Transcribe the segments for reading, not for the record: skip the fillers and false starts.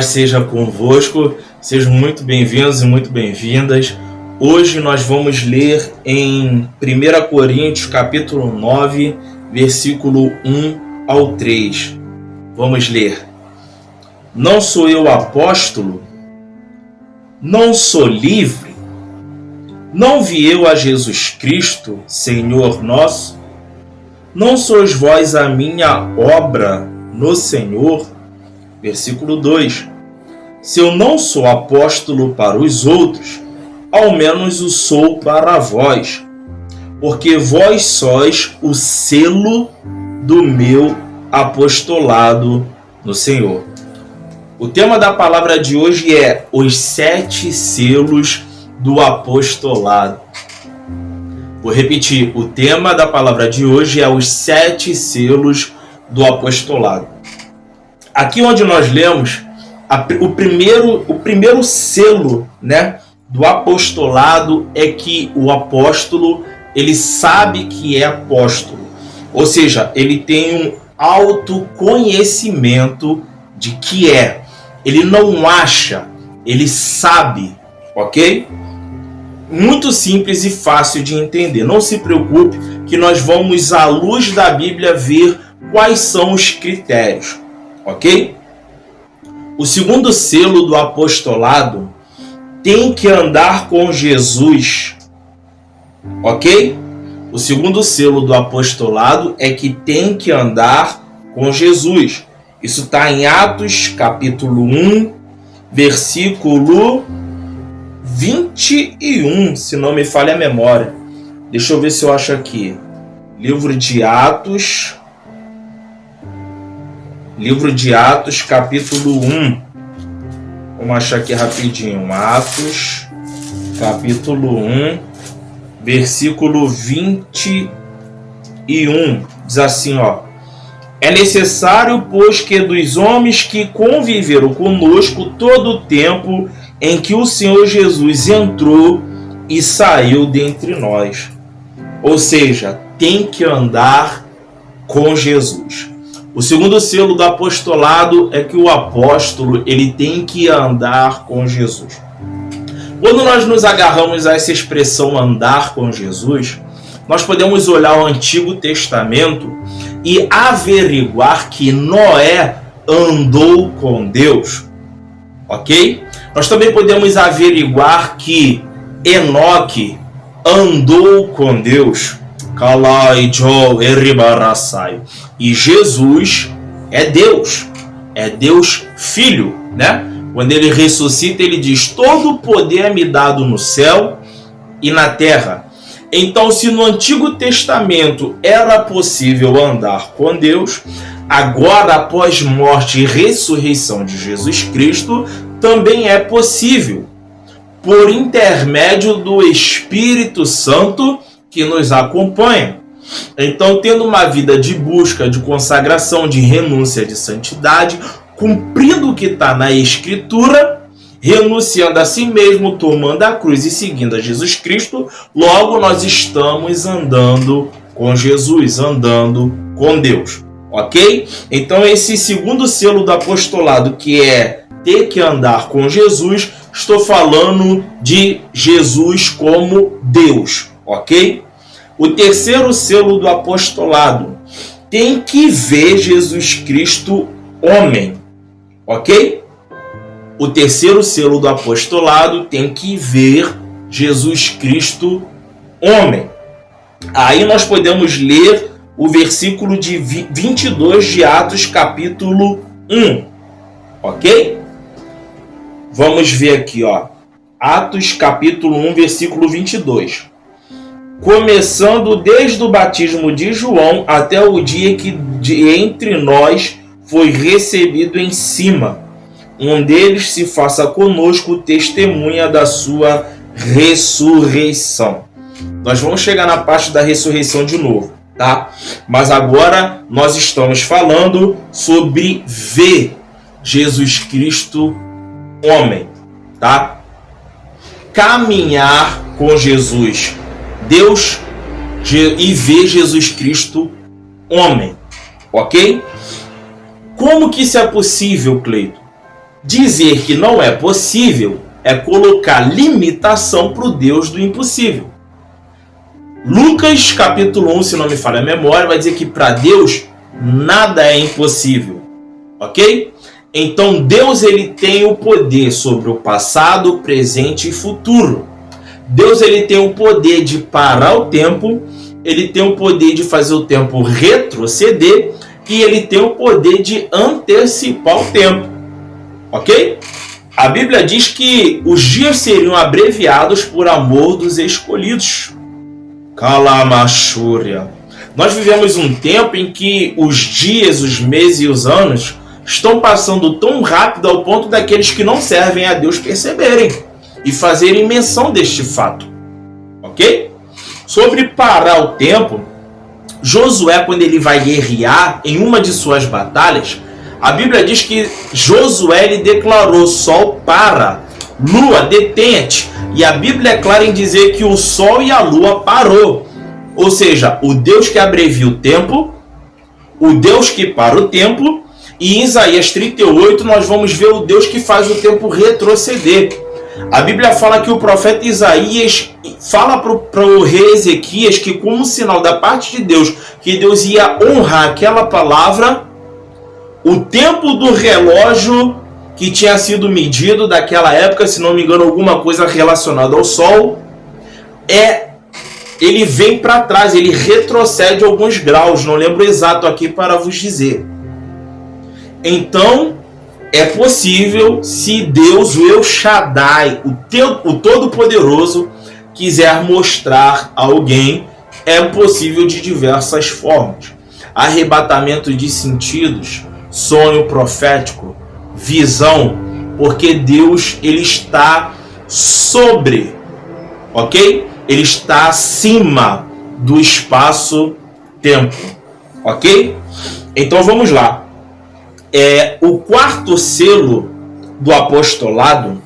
Seja convosco, sejam muito bem-vindos e muito bem-vindas. Hoje nós vamos ler em 1 Coríntios capítulo 9, versículo 1 ao 3. Vamos ler. Não sou eu apóstolo? Não sou livre? Não vi eu a Jesus Cristo, Senhor nosso? Não sois vós a minha obra no Senhor? Versículo 2. Se eu não sou apóstolo para os outros, ao menos o sou para vós, porque vós sois o selo do meu apostolado no Senhor. O tema da palavra de hoje é os 7 selos do apostolado. Vou repetir, o tema da palavra de hoje é os 7 selos do apostolado. Aqui onde nós lemos, o primeiro selo, do apostolado é que o apóstolo ele sabe que é apóstolo, ou seja, ele tem um autoconhecimento de que é. Ele não acha, ele sabe, ok? Muito simples e fácil de entender. Não se preocupe que nós vamos à luz da Bíblia ver quais são os critérios, ok? O segundo selo do apostolado tem que andar com Jesus, ok? O segundo selo do apostolado é que tem que andar com Jesus. Isso está em Atos capítulo 1, versículo 21, se não me falha a memória. Deixa eu ver se eu acho aqui. Livro de Atos, capítulo 1. Vamos achar aqui rapidinho. Atos, capítulo 1, versículo 21. Diz assim, ó. É necessário, pois, que dos homens que conviveram conosco todo o tempo em que o Senhor Jesus entrou e saiu dentre nós. Ou seja, tem que andar com Jesus. O segundo selo do apostolado é que o apóstolo ele tem que andar com Jesus. Quando nós nos agarramos a essa expressão andar com Jesus, nós podemos olhar o Antigo Testamento e averiguar que Noé andou com Deus, ok? Nós também podemos averiguar que Enoque andou com Deus. E Jesus é Deus Filho, Quando ele ressuscita, ele diz: todo o poder é me dado no céu e na terra. Então, se no Antigo Testamento era possível andar com Deus, agora, após morte e ressurreição de Jesus Cristo, também é possível, por intermédio do Espírito Santo que nos acompanha. Então, tendo uma vida de busca, de consagração, de renúncia, de santidade, cumprindo o que está na Escritura, renunciando a si mesmo, tomando a cruz e seguindo a Jesus Cristo, logo nós estamos andando com Jesus, andando com Deus, ok? Então, esse segundo selo do apostolado, que é ter que andar com Jesus, estou falando de Jesus como Deus, ok? O terceiro selo do apostolado tem que ver Jesus Cristo homem, ok? O terceiro selo do apostolado tem que ver Jesus Cristo homem. Aí nós podemos ler o versículo de 22 de Atos capítulo 1, ok? Vamos ver aqui, ó. Atos capítulo 1, versículo 22. Começando desde o batismo de João até o dia que entre nós foi recebido em cima. Um deles se faça conosco testemunha da sua ressurreição. Nós vamos chegar na parte da ressurreição de novo, tá? Mas agora nós estamos falando sobre ver Jesus Cristo homem, tá? Caminhar com Jesus, Deus, e ver Jesus Cristo homem, ok? Como que isso é possível, Cleito? Dizer que não é possível é colocar limitação para o Deus do impossível. Lucas capítulo 1, se não me falha a memória, vai dizer que para Deus nada é impossível. Ok? Então Deus ele tem o poder sobre o passado, presente e futuro. Deus ele tem o poder de parar o tempo, ele tem o poder de fazer o tempo retroceder e ele tem o poder de antecipar o tempo. Ok? A Bíblia diz que os dias seriam abreviados por amor dos escolhidos. Kalamachúria. Nós vivemos um tempo em que os dias, os meses e os anos estão passando tão rápido ao ponto daqueles que não servem a Deus perceberem e fazerem menção deste fato. Ok? Sobre parar o tempo, Josué, quando ele vai guerrear em uma de suas batalhas, a Bíblia diz que Josué ele declarou: sol para, lua detente. E a Bíblia é clara em dizer que o sol e a lua parou. Ou seja, o Deus que abrevia o tempo, o Deus que para o tempo. E em Isaías 38 nós vamos ver o Deus que faz o tempo retroceder. A Bíblia fala que o profeta Isaías fala para o rei Ezequias que, como sinal da parte de Deus, que Deus ia honrar aquela palavra, o tempo do relógio que tinha sido medido daquela época, se não me engano, alguma coisa relacionada ao sol, ele vem para trás, ele retrocede alguns graus, não lembro exato aqui para vos dizer. Então, é possível, se Deus, o El Shaddai, o Todo-Poderoso, quiser mostrar a alguém, é possível de diversas formas. Arrebatamento de sentidos, sonho profético, visão, porque Deus ele está sobre, ok? Ele está acima do espaço-tempo, ok? Então vamos lá. O quarto selo do apostolado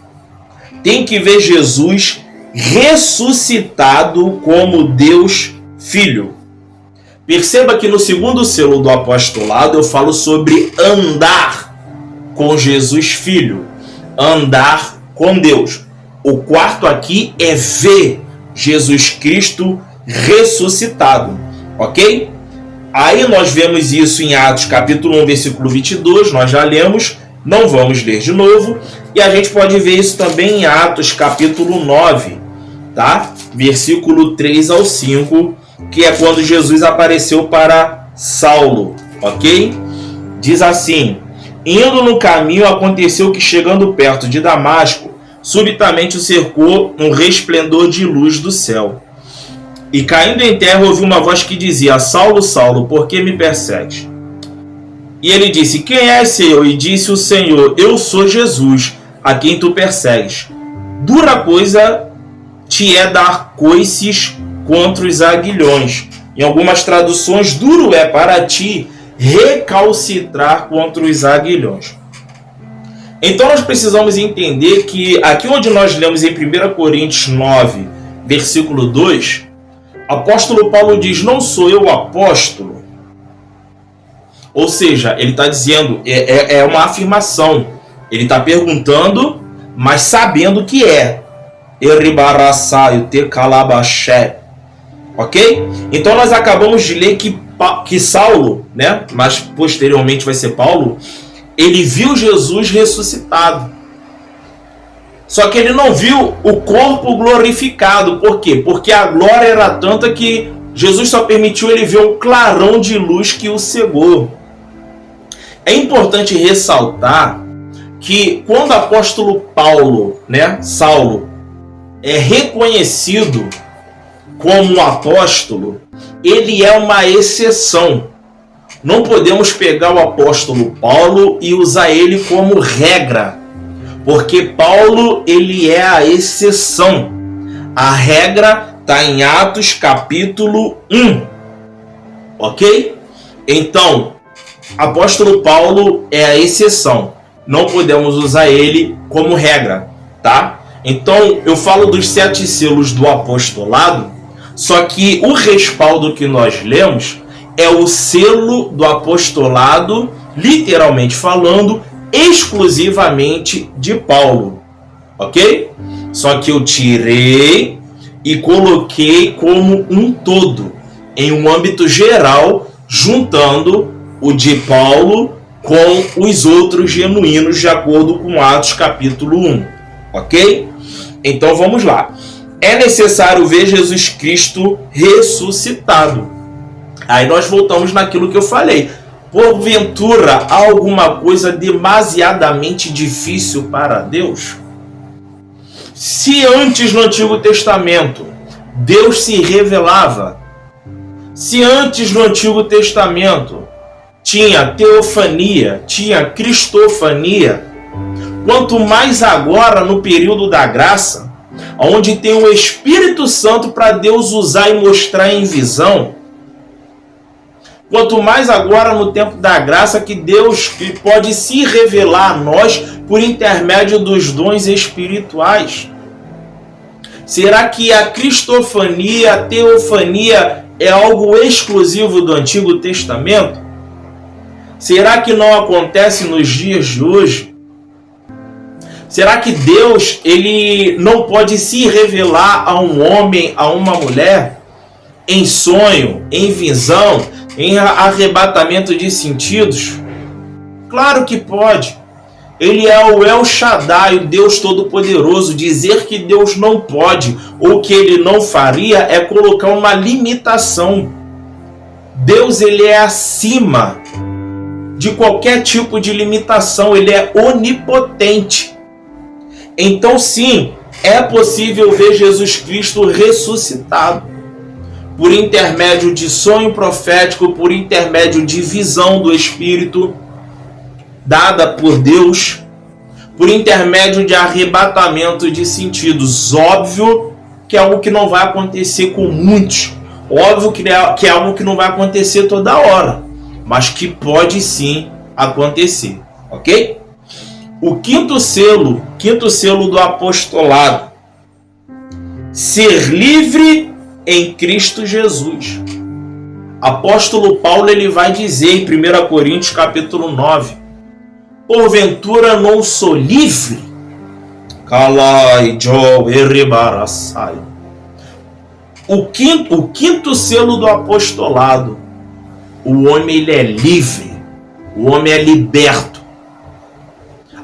tem que ver Jesus ressuscitado como Deus Filho. Perceba que no segundo selo do apostolado eu falo sobre andar com Jesus Filho, andar com Deus. O quarto aqui é ver Jesus Cristo ressuscitado, ok? Aí nós vemos isso em Atos capítulo 1, versículo 22, nós já lemos, não vamos ler de novo. E a gente pode ver isso também em Atos capítulo 9, tá? Versículo 3 ao 5, que é quando Jesus apareceu para Saulo, ok? Diz assim: indo no caminho, aconteceu que, chegando perto de Damasco, subitamente o cercou um resplendor de luz do céu. E caindo em terra, ouviu uma voz que dizia: Saulo, Saulo, por que me persegues? E ele disse: quem és, Senhor? E disse o Senhor: eu sou Jesus, a quem tu persegues. Dura coisa te é dar coices contra os aguilhões. Em algumas traduções, duro é para ti recalcitrar contra os aguilhões. Então nós precisamos entender que aqui onde nós lemos em 1 Coríntios 9, versículo 2, apóstolo Paulo diz: não sou eu apóstolo. Ou seja, ele está dizendo, é uma afirmação. Ele está perguntando, mas sabendo que é. Eribaraçaio, tecalabaxé. Ok? Então nós acabamos de ler que Saulo, né, mas posteriormente vai ser Paulo, ele viu Jesus ressuscitado. Só que ele não viu o corpo glorificado. Por quê? Porque a glória era tanta que Jesus só permitiu ele ver um clarão de luz que o cegou. É importante ressaltar que quando o apóstolo Paulo, né, Saulo, é reconhecido como apóstolo, ele é uma exceção. Não podemos pegar o apóstolo Paulo e usar ele como regra, porque Paulo ele é a exceção. A regra está em Atos capítulo 1, ok? Então, apóstolo Paulo é a exceção. Não podemos usar ele como regra, tá? Então, eu falo dos 7 selos do apostolado, só que o respaldo que nós lemos é o selo do apostolado, literalmente falando, exclusivamente de Paulo, ok? Só que eu tirei e coloquei como um todo, em um âmbito geral, juntando o de Paulo com os outros genuínos, de acordo com Atos capítulo 1, ok? Então vamos lá. É necessário ver Jesus Cristo ressuscitado. Aí nós voltamos naquilo que eu falei. Porventura, há alguma coisa demasiadamente difícil para Deus? Se antes no Antigo Testamento Deus se revelava, se antes no Antigo Testamento tinha teofania, tinha cristofania, quanto mais agora no período da graça, onde tem o Espírito Santo para Deus usar e mostrar em visão, quanto mais agora no tempo da graça que Deus pode se revelar a nós por intermédio dos dons espirituais. Será que a cristofania, a teofania é algo exclusivo do Antigo Testamento? Será que não acontece nos dias de hoje? Será que Deus ele não pode se revelar a um homem, a uma mulher, em sonho, em visão, em arrebatamento de sentidos? Claro que pode. Ele é o El Shaddai, o Deus Todo-Poderoso. Dizer que Deus não pode ou que ele não faria é colocar uma limitação. Deus ele é acima de qualquer tipo de limitação. Ele é onipotente. Então sim, é possível ver Jesus Cristo ressuscitado por intermédio de sonho profético, por intermédio de visão do Espírito dada por Deus, por intermédio de arrebatamento de sentidos. Óbvio que é algo que não vai acontecer com muitos, óbvio que é algo que não vai acontecer toda hora, mas que pode sim acontecer, ok? O quinto selo do apostolado: ser livre em Cristo Jesus. Apóstolo Paulo ele vai dizer em 1 Coríntios capítulo 9: porventura não sou livre? O quinto selo do apostolado: o homem ele é livre, o homem é liberto.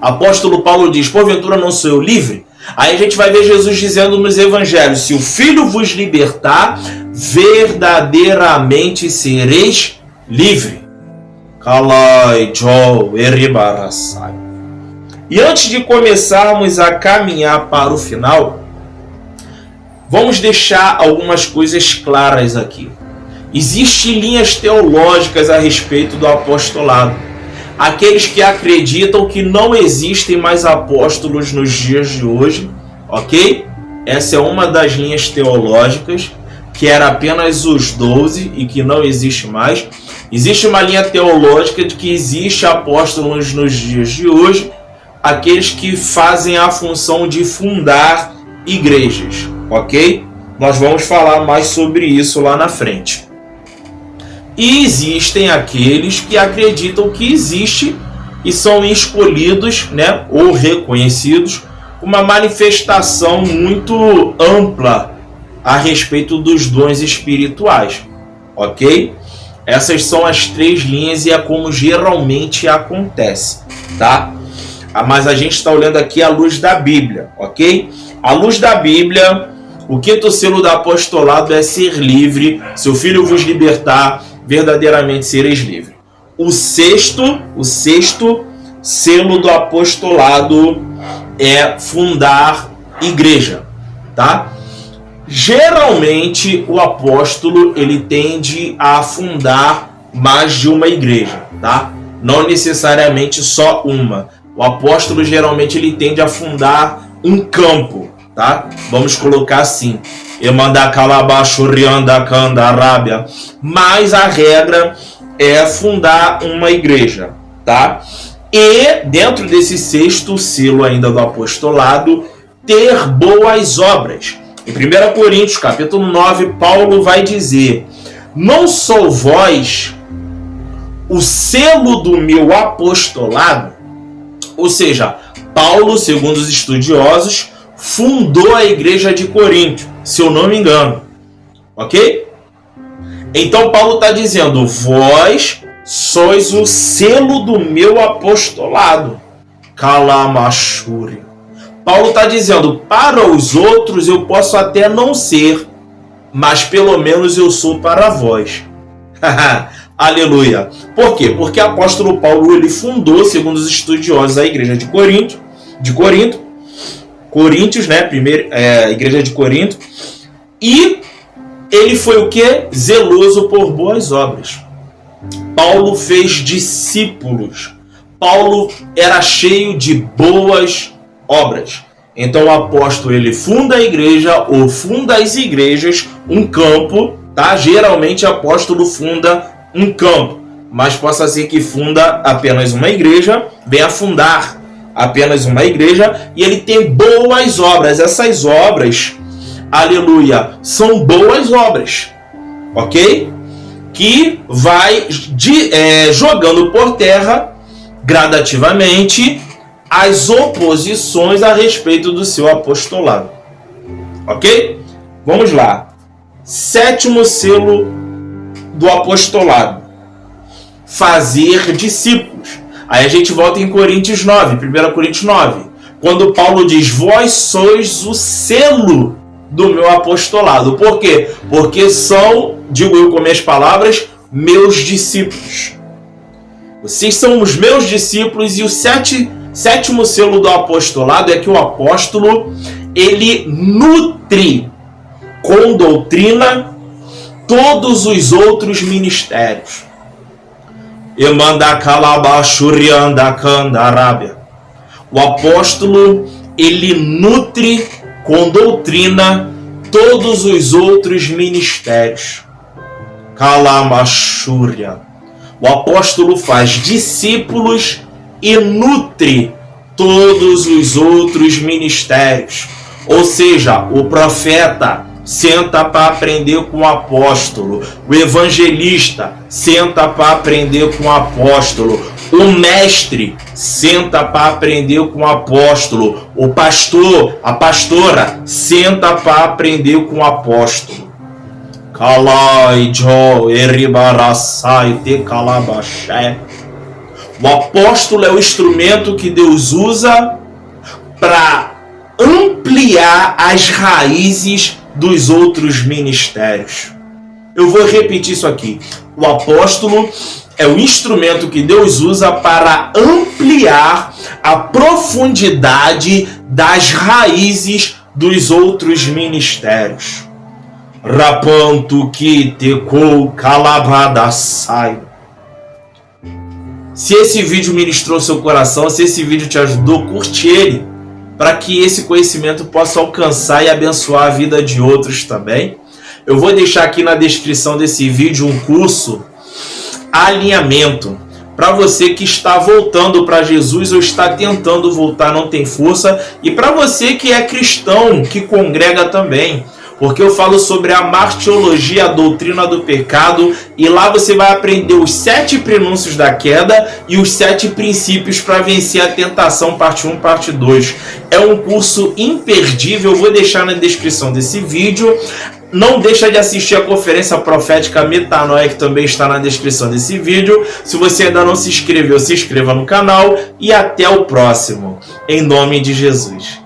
Apóstolo Paulo diz: porventura não sou eu livre? Aí a gente vai ver Jesus dizendo nos evangelhos: se o Filho vos libertar, verdadeiramente sereis livre. E antes de começarmos a caminhar para o final, vamos deixar algumas coisas claras aqui. Existem linhas teológicas a respeito do apostolado. Aqueles que acreditam que não existem mais apóstolos nos dias de hoje, ok? Essa é uma das linhas teológicas, que era apenas os 12 e que não existe mais. Existe uma linha teológica de que existe apóstolos nos dias de hoje, aqueles que fazem a função de fundar igrejas, ok? Nós vamos falar mais sobre isso lá na frente. E existem aqueles que acreditam que existe e são escolhidos, né, ou reconhecidos, uma manifestação muito ampla a respeito dos dons espirituais, ok? Essas são as três linhas e é como geralmente acontece, tá? Mas a gente está olhando aqui à luz da Bíblia, ok? À luz da Bíblia, o quinto selo do apostolado é ser livre. Se o Filho vos libertar, verdadeiramente sereis livres. O sexto selo do apostolado é fundar igreja, tá? Geralmente o apóstolo ele tende a fundar mais de uma igreja, tá? Não necessariamente só uma. O apóstolo geralmente ele tende a fundar um campo, tá? Vamos colocar assim: mas a regra é fundar uma igreja, tá? E dentro desse sexto selo ainda do apostolado, ter boas obras. Em 1 Coríntios capítulo 9, Paulo vai dizer: não sou vós o selo do meu apostolado? Ou seja, Paulo, segundo os estudiosos, fundou a igreja de Corinto, se eu não me engano. Ok? Então Paulo está dizendo, vós sois o selo do meu apostolado. Kalamashuri. Paulo está dizendo, para os outros eu posso até não ser, mas pelo menos eu sou para vós. Aleluia. Por quê? Porque o apóstolo Paulo ele fundou, segundo os estudiosos, a igreja de Corinto, Coríntios, né? Igreja de Corinto. E ele foi o quê? Zeloso por boas obras. Paulo fez discípulos. Paulo era cheio de boas obras. Então o apóstolo ele funda a igreja ou funda as igrejas, um campo, tá? Geralmente o apóstolo funda um campo, mas possa ser que funda apenas uma igreja, venha fundar apenas uma igreja e ele tem boas obras. Essas obras, aleluia, são boas obras, ok? Que vai jogando por terra gradativamente as oposições a respeito do seu apostolado, ok? Vamos lá. 7º selo do apostolado: fazer discípulos. Aí a gente volta em Coríntios 9, 1 Coríntios 9, quando Paulo diz, vós sois o selo do meu apostolado. Por quê? Porque são, digo eu com minhas palavras, meus discípulos. Vocês são os meus discípulos. E o sétimo selo do apostolado é que o apóstolo ele nutre com doutrina todos os outros ministérios. O apóstolo ele nutre com doutrina todos os outros ministérios. Kalamashurya. O apóstolo faz discípulos e nutre todos os outros ministérios. Ou seja, o profeta senta para aprender com o apóstolo, o evangelista senta para aprender com o apóstolo, o mestre senta para aprender com o apóstolo, o pastor, a pastora senta para aprender com o apóstolo. O apóstolo é o instrumento que Deus usa para ampliar as raízes dos outros ministérios. Eu vou repetir isso aqui. O apóstolo é o instrumento que Deus usa para ampliar a profundidade das raízes dos outros ministérios. Rapantu que tecou calabadasai. Se esse vídeo ministrou seu coração, se esse vídeo te ajudou, curte ele, para que esse conhecimento possa alcançar e abençoar a vida de outros também. Eu vou deixar aqui na descrição desse vídeo um curso Alinhamento, para você que está voltando para Jesus ou está tentando voltar, não tem força, e para você que é cristão, que congrega também, porque eu falo sobre a martiologia, a doutrina do pecado, e lá você vai aprender os 7 prenúncios da queda e os 7 princípios para vencer a tentação, parte 1, parte 2. É um curso imperdível, eu vou deixar na descrição desse vídeo. Não deixa de assistir a conferência profética Metanoia, que também está na descrição desse vídeo. Se você ainda não se inscreveu, se inscreva no canal e até o próximo. Em nome de Jesus.